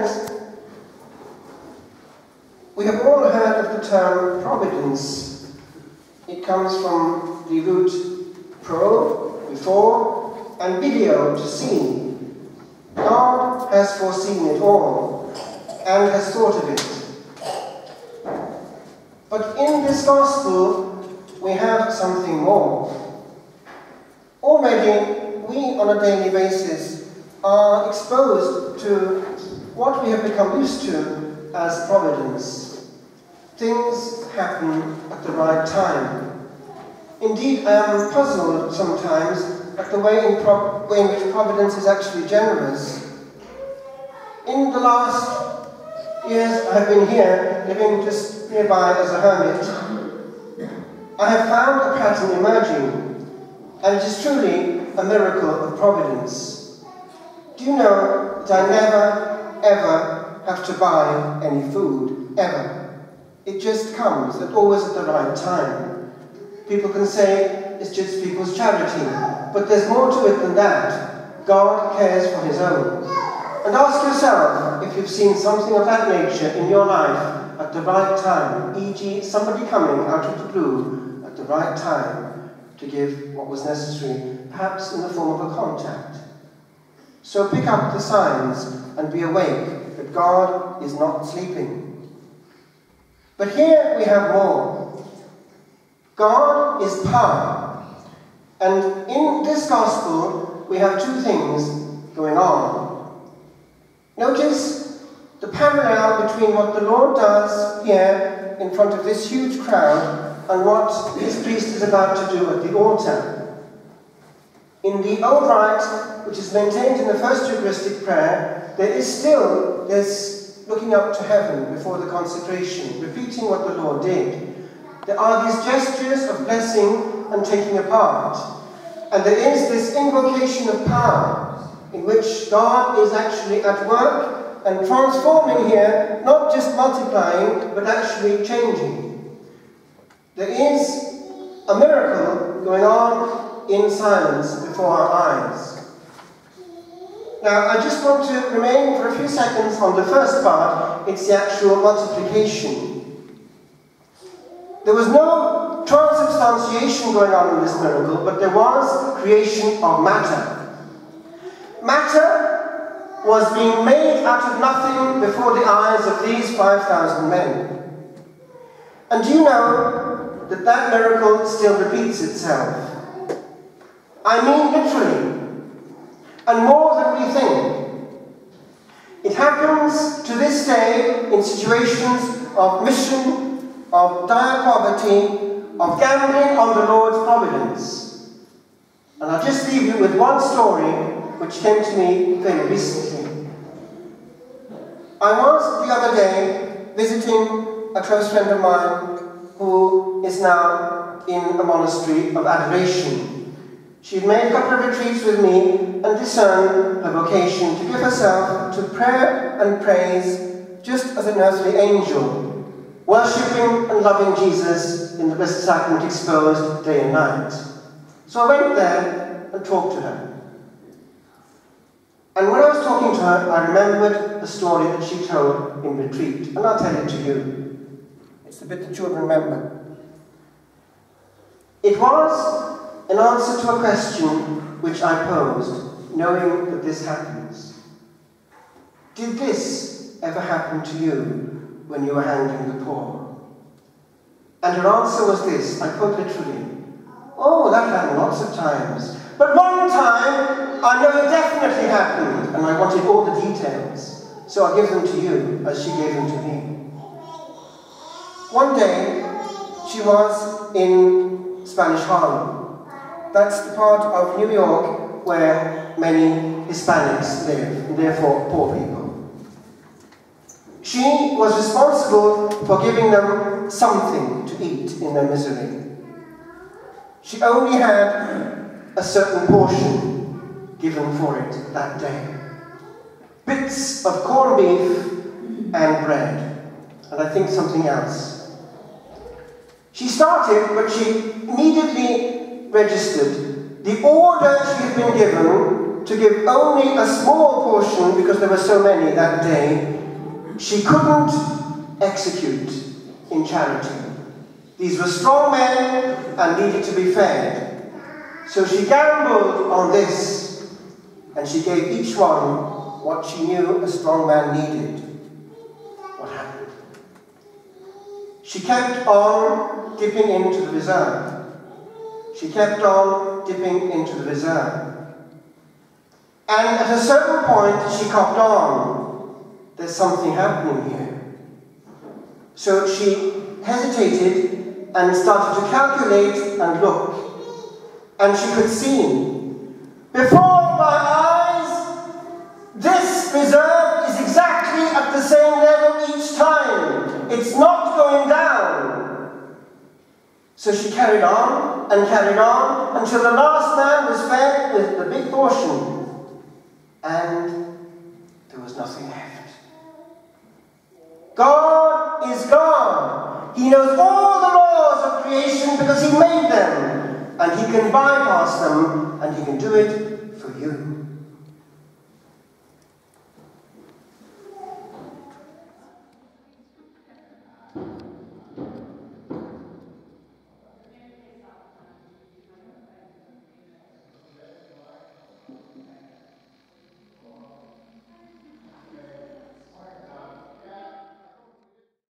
friends, we have all heard of the term providence. It comes from the root pro, before, and video, to see. God has foreseen it all and has thought of it. But in this gospel, we have something more. Already, we on a daily basis are exposed to what we have become used to as providence. Things happen at the right time. Indeed, I am puzzled sometimes at the way in which providence is actually generous. In the last years I have been here, living just nearby as a hermit, I have found a pattern emerging, and it is truly a miracle of providence. Do you know that I never, ever have to buy any food, ever? It just comes, and always at the right time. People can say it's just people's charity, but there's more to it than that. God cares for his own. And ask yourself if you've seen something of that nature in your life at the right time, e.g. somebody coming out of the blue at the right time to give what was necessary, perhaps in the form of a contact. So pick up the signs and be awake that God is not sleeping. But here we have more. God is power. And in this gospel, we have two things going on. Notice the parallel between what the Lord does here in front of this huge crowd and what his priest is about to do at the altar. In the old rite, which is maintained in the first Eucharistic prayer, there is still this looking up to heaven before the consecration, repeating what the Lord did. There are these gestures of blessing and taking a part. And there is this invocation of power, in which God is actually at work and transforming here, not just multiplying, but actually changing. There is a miracle going on in silence before our eyes. Now, I just want to remain for a few seconds on the first part. It's the actual multiplication. There was no transubstantiation going on in this miracle, but there was creation of matter. Matter was being made out of nothing before the eyes of these 5,000 men. And do you know that that miracle still repeats itself? I mean literally, and more than we think. It happens to this day in situations of mission, of dire poverty, of gambling on the Lord's providence. And I'll just leave you with one story which came to me very recently. I was the other day visiting a close friend of mine who is now in a monastery of adoration. She had made a couple of retreats with me and discerned her vocation to give herself to prayer and praise just as an earthly angel, worshipping and loving Jesus in the Blessed Sacrament exposed day and night. So I went there and talked to her. And when I was talking to her, I remembered the story that she told in retreat, and I'll tell it to you. It's the bit that you'll remember. It was an answer to a question which I posed, knowing that this happens. Did this ever happen to you when you were handling the poor? And her answer was this, I quote literally, "Oh, that happened lots of times. But one time, I know it definitely happened," and I wanted all the details. So I give them to you, as she gave them to me. One day, she was in Spanish Harlem. That's the part of New York where many Hispanics live, and therefore poor people. She was responsible for giving them something to eat in their misery. She only had a certain portion given for it that day. Bits of corned beef and bread, and I think something else. She started, but she immediately registered the order she had been given to to give only a small portion, because there were so many that day, she couldn't execute in charity. These were strong men and needed to be fed. So she gambled on this, and she gave each one what she knew a strong man needed. What happened? She kept on dipping into the reserve. She kept on dipping into the reserve. And at a certain point, she copped on. There's something happening here. So she hesitated and started to calculate and look. And she could see, before my eyes, this reserve is exactly at the same level each time. It's not going down. So she carried on until the last man was fed with the big portion. And there was nothing left. God is God. He knows all the laws of creation because He made them. And He can bypass them, and He can do it for you.